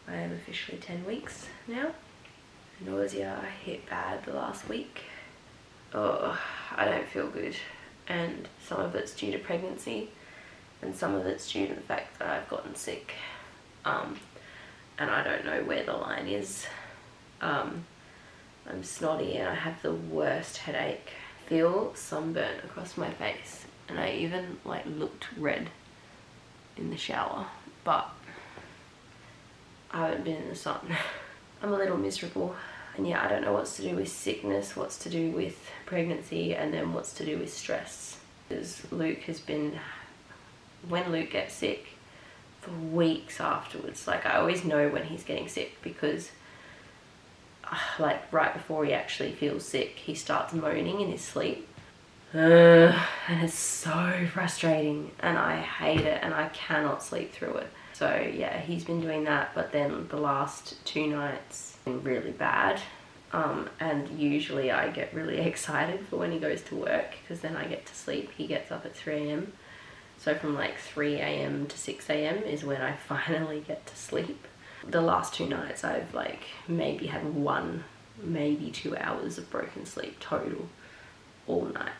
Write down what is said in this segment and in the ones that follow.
I am officially 10 weeks now. Nausea hit bad the last week. Oh, I don't feel good. And some of it's due to pregnancy and some of it's due to the fact that I've gotten sick. And I don't know where the line is. I'm snotty and I have the worst headache. I feel sunburnt across my face and I even like looked red in the shower, but I haven't been in the sun. I'm a little miserable, and yeah, I don't know what's to do with sickness, what's to do with pregnancy, and then what's to do with stress. Because Luke has been, when Luke gets sick, for weeks afterwards, like I always know when he's getting sick because like right before he actually feels sick, he starts moaning in his sleep. And it's so frustrating and I hate it and I cannot sleep through it. So yeah, he's been doing that, but then the last 2 nights been really bad. And usually I get really excited for when he goes to work because then I get to sleep. He gets up at 3 a.m. So from like 3 a.m. to 6 a.m. is when I finally get to sleep. The last 2 nights I've like maybe had 1, maybe 2 hours of broken sleep total all night.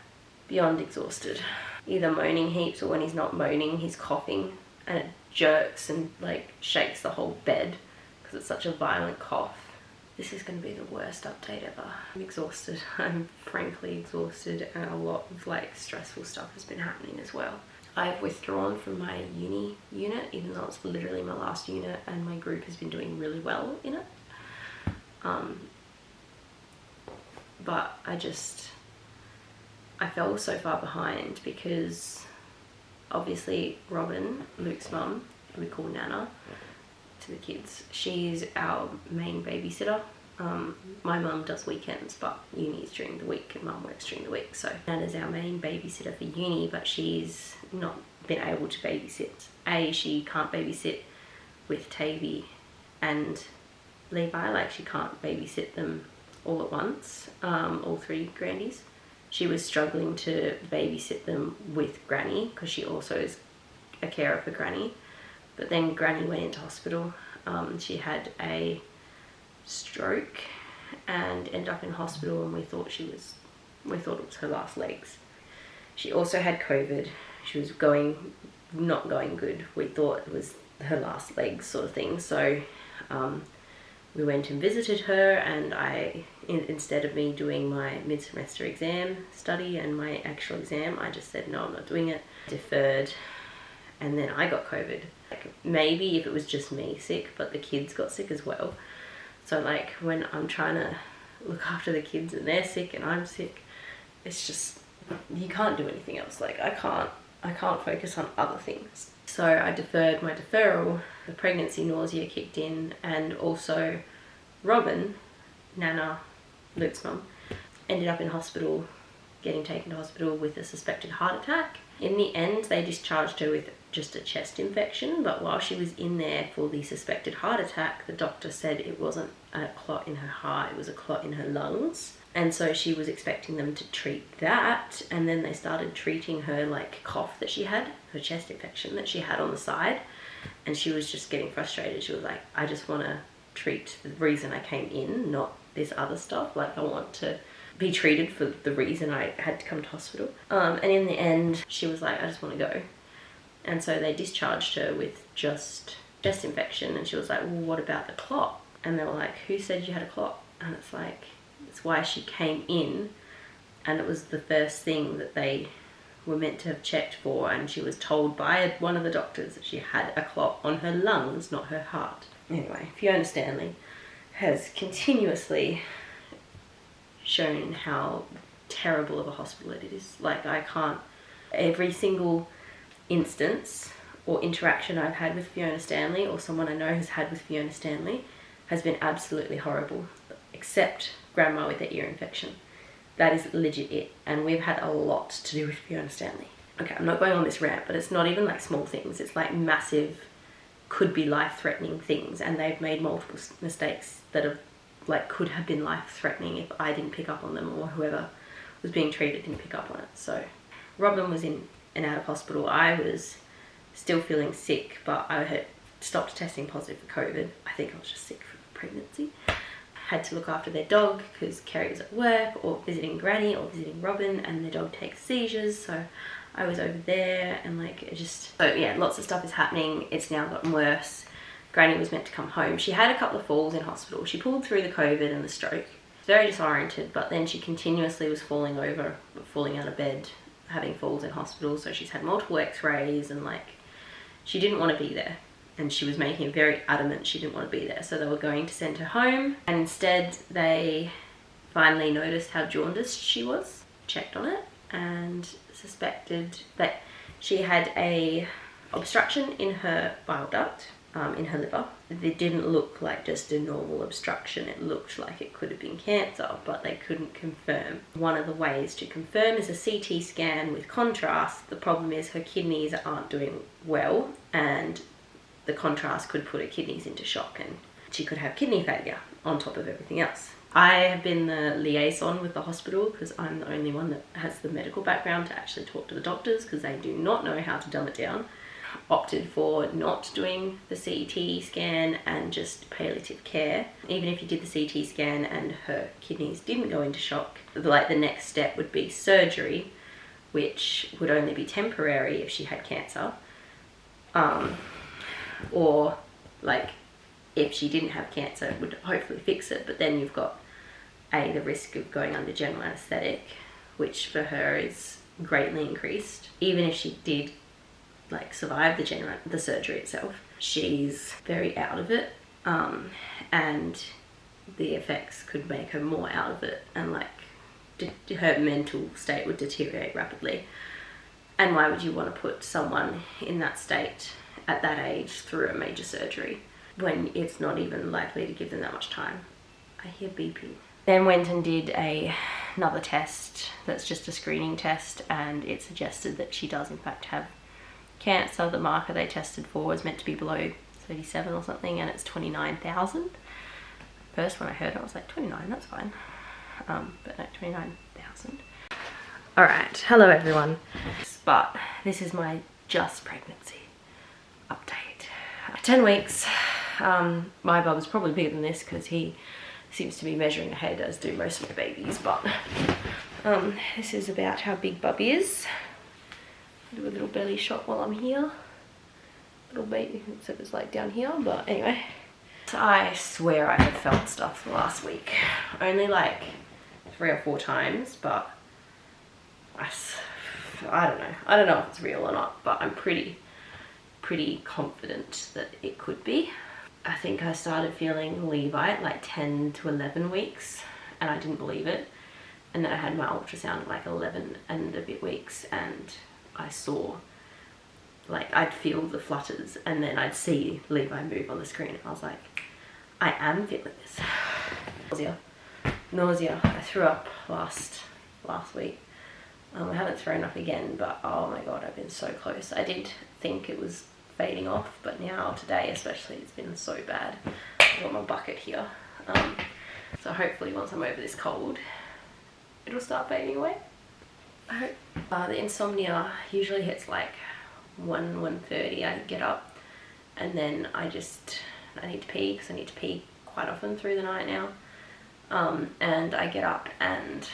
Beyond exhausted. Either moaning heaps or when he's not moaning, he's coughing and it jerks and like shakes the whole bed because it's such a violent cough. This is going to be the worst update ever. I'm exhausted. I'm frankly exhausted and a lot of like stressful stuff has been happening as well. I've withdrawn from my uni unit, even though it's literally my last unit and my group has been doing really well in it. But I fell so far behind because obviously Robin, Luke's mum, who we call Nana to the kids, she's our main babysitter. My mum does weekends, but uni is during the week and mum works during the week. So Nana's our main babysitter for uni, but she's not been able to babysit. She can't babysit with Tavy and Levi, like she can't babysit them all at once, all 3 grandies. She was struggling to babysit them with Granny because she also is a carer for Granny. But then Granny went into hospital. She had a stroke and ended up in hospital, and we thought it was her last legs. She also had COVID. She was not going good. We thought it was her last legs sort of thing. So we went and visited her, and instead of me doing my mid-semester exam study and my actual exam, I just said, no, I'm not doing it. Deferred, and then I got COVID. Like, maybe if it was just me sick, but the kids got sick as well. So like when I'm trying to look after the kids and they're sick and I'm sick, it's just, you can't do anything else. Like I can't focus on other things. So I deferred my deferral. The pregnancy nausea kicked in, and also Robin, Nana, Luke's mum, ended up in hospital, getting taken to hospital with a suspected heart attack. In the end, they discharged her with just a chest infection, but while she was in there for the suspected heart attack, the doctor said it wasn't a clot in her heart, it was a clot in her lungs. And so she was expecting them to treat that, and then they started treating her like cough that she had, her chest infection that she had on the side, and she was just getting frustrated. She was like, I just want to treat the reason I came in, not this other stuff. Like I want to be treated for the reason I had to come to hospital. And in the end, she was like, I just want to go. And so they discharged her with just chest infection, and she was like, well, what about the clot? And they were like, who said you had a clot? And it's like, it's why she came in, and it was the first thing that they were meant to have checked for, and she was told by one of the doctors that she had a clot on her lungs, not her heart. Anyway, Fiona Stanley has continuously shown how terrible of a hospital it is. Like I can't, every single instance or interaction I've had with Fiona Stanley, or someone I know has had with Fiona Stanley, has been absolutely horrible, except grandma with the ear infection. That is legit it, and we've had a lot to do with Fiona Stanley. Okay, I'm not going on this rant, but it's not even like small things, it's like massive, could be life-threatening things, and they've made multiple mistakes that have like could have been life-threatening if I didn't pick up on them, or whoever was being treated didn't pick up on it. So Robin was in and out of hospital. I was still feeling sick, but I had stopped testing positive for COVID. I think I was just sick from pregnancy. Had to look after their dog because Kerry was at work or visiting Granny or visiting Robin, and their dog takes seizures, so I was over there, and like it just, so yeah, lots of stuff is happening. It's now gotten worse. Granny was meant to come home. She had a couple of falls in hospital. She pulled through the COVID and the stroke. Very disoriented, but then she continuously was falling over, falling out of bed, having falls in hospital. So she's had multiple x-rays, and like she didn't want to be there. And she was making it very adamant she didn't want to be there. So they were going to send her home, and instead they finally noticed how jaundiced she was, checked on it, and suspected that she had a obstruction in her bile duct, in her liver. It didn't look like just a normal obstruction. It looked like it could have been cancer, but they couldn't confirm. One of the ways to confirm is a CT scan with contrast. The problem is her kidneys aren't doing well, and the contrast could put her kidneys into shock, and she could have kidney failure on top of everything else. I have been the liaison with the hospital because I'm the only one that has the medical background to actually talk to the doctors, because they do not know how to dumb it down. Opted for not doing the CT scan and just palliative care. Even if you did the CT scan and her kidneys didn't go into shock, like the next step would be surgery, which would only be temporary if she had cancer. Or like if she didn't have cancer, it would hopefully fix it, but then you've got the risk of going under general anesthetic, which for her is greatly increased. Even if she did like survive the surgery itself, she's very out of it, and the effects could make her more out of it, and like her mental state would deteriorate rapidly. And why would you want to put someone in that state at that age through a major surgery when it's not even likely to give them that much time? I hear beeping. Then went and did another test that's just a screening test, and it suggested that she does in fact have cancer. The marker they tested for was meant to be below 37 or something, and it's 29,000. First when I heard it I was like, 29, that's fine. But no, 29,000. Alright, hello everyone. But this is my just pregnancy update. 10 weeks. My bub's probably bigger than this because he seems to be measuring ahead, as do most of my babies, but this is about how big Bubby is. I'll do a little belly shot while I'm here. Little baby, except it's like down here, but anyway. I swear I have felt stuff the last week. Only like 3 or 4 times, but I don't know. I don't know if it's real or not, but I'm pretty confident that it could be. I think I started feeling Levite at like 10 to 11 weeks, and I didn't believe it. And then I had my ultrasound at like 11 and a bit weeks, and I saw, like, I'd feel the flutters, and then I'd see Levi move on the screen, and I was like, I am feeling this. Nausea. I threw up last week. I haven't thrown up again, but oh my god, I've been so close. I did think it was fading off, but now today especially it's been so bad. I've got my bucket here, so hopefully once I'm over this cold it'll start fading away, I hope. The insomnia usually hits like 1:30. I get up and then I need to pee, because I need to pee quite often through the night now, and I get up and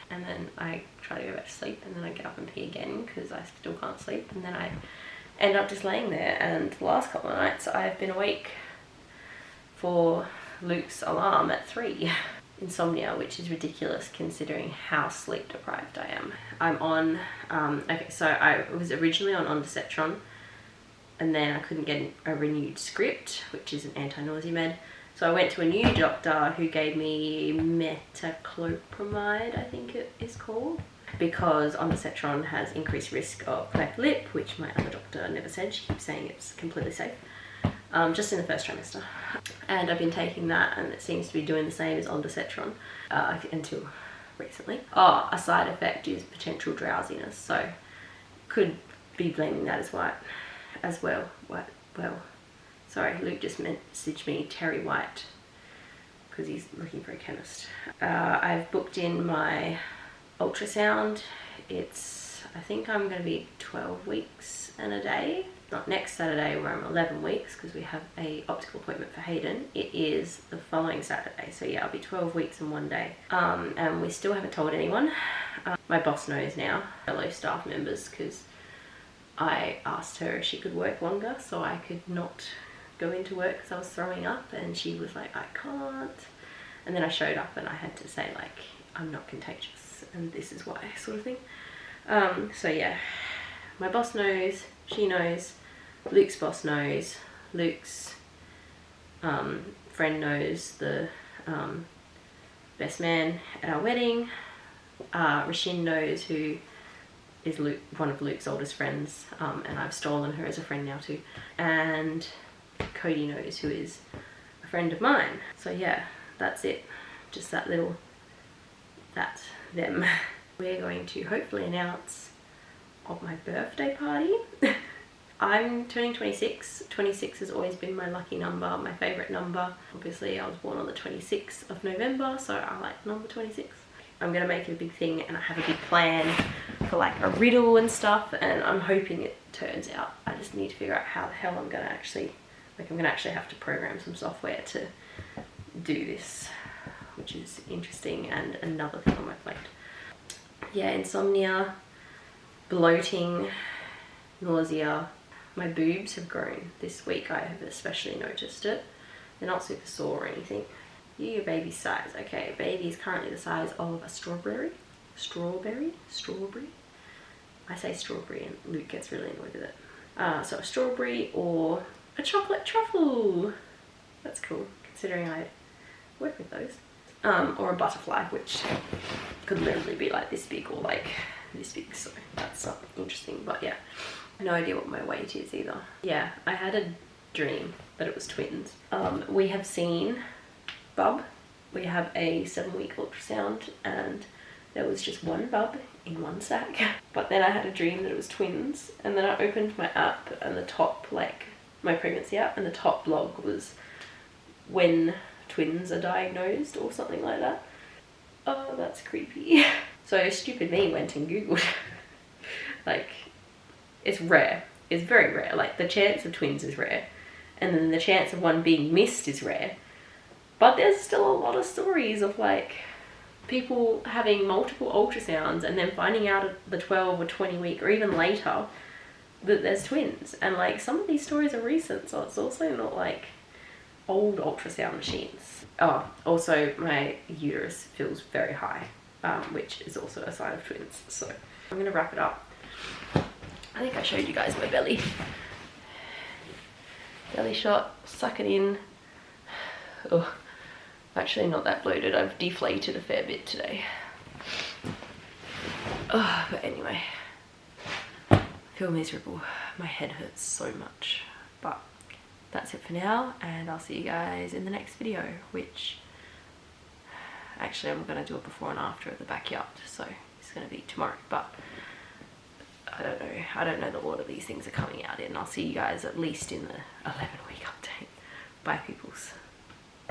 then I try to go back to sleep, and then I get up and pee again because I still can't sleep, and then I end up just laying there. And the last couple of nights I've been awake for Luke's alarm at 3. Insomnia, which is ridiculous considering how sleep deprived I am. I'm on, okay, so I was originally on ondansetron, and then I couldn't get a renewed script, which is an anti-nausea med. So I went to a new doctor who gave me metoclopramide, I think it is called, because ondansetron has increased risk of cleft lip, which my other doctor never said. She keeps saying it's completely safe, just in the first trimester. And I've been taking that, and it seems to be doing the same as ondansetron until recently. Oh, a side effect is potential drowsiness, so could be blaming that as well. Sorry, Luke just messaged me Terry White because he's looking for a chemist. I've booked in my ultrasound. It's I think I'm going to be 12 weeks and a day. Not next Saturday where I'm 11 weeks because we have a optical appointment for Hayden. It is the following Saturday. So yeah, I'll be 12 weeks and 1 day. And we still haven't told anyone. My boss knows now, fellow staff members, because I asked her if she could work longer so I could not go into work because I was throwing up, and she was like, I can't. And then I showed up and I had to say like, I'm not contagious and this is why, sort of thing. So yeah, my boss knows, she knows, Luke's boss knows, Luke's friend knows, the best man at our wedding. Rashin knows, who is one of Luke's oldest friends, and I've stolen her as a friend now too. And Cody knows, who is a friend of mine. So yeah, that's it. Just that little, that's them. We're going to hopefully announce of my birthday party. I'm turning 26. 26 has always been my lucky number, my favourite number. Obviously I was born on the 26th of November, so I like number 26. I'm going to make it a big thing, and I have a big plan for like a riddle and stuff, and I'm hoping it turns out. I just need to figure out how the hell I'm going to actually, like, I'm going to actually have to program some software to do this, which is interesting and another thing on my plate. Yeah, insomnia, bloating, nausea. My boobs have grown this week. I have especially noticed it. They're not super sore or anything. Your baby's size. Okay, baby is currently the size of a strawberry. Strawberry? I say strawberry and Luke gets really annoyed with it. So a strawberry or a chocolate truffle. That's cool, considering I work with those. Or a butterfly, which could literally be like this big or like this big, so that's interesting. But yeah, no idea what my weight is either. Yeah, I had a dream that it was twins. We have seen bub. We have a 7-week ultrasound and there was just one bub in one sack. But then I had a dream that it was twins, and then I opened my app and the top, like my pregnancy app, and the top blog was when twins are diagnosed or something like that. Oh, that's creepy. So stupid me went and googled. Like, it's rare. It's very rare. Like, the chance of twins is rare, and then the chance of one being missed is rare. But there's still a lot of stories of like people having multiple ultrasounds and then finding out at the 12 or 20 week or even later that there's twins. And like, some of these stories are recent, so it's also not like old ultrasound machines. Oh, also my uterus feels very high, which is also a sign of twins. So I'm gonna wrap it up. I think I showed you guys my belly. Belly shot, suck it in. Oh, actually not that bloated. I've deflated a fair bit today. Oh, but anyway, I feel miserable. My head hurts so much. But that's it for now, and I'll see you guys in the next video, which actually I'm gonna do a before and after of the backyard, so it's gonna be tomorrow. But I don't know the order these things are coming out in. I'll see you guys at least in the 11-week update. Bye, peoples.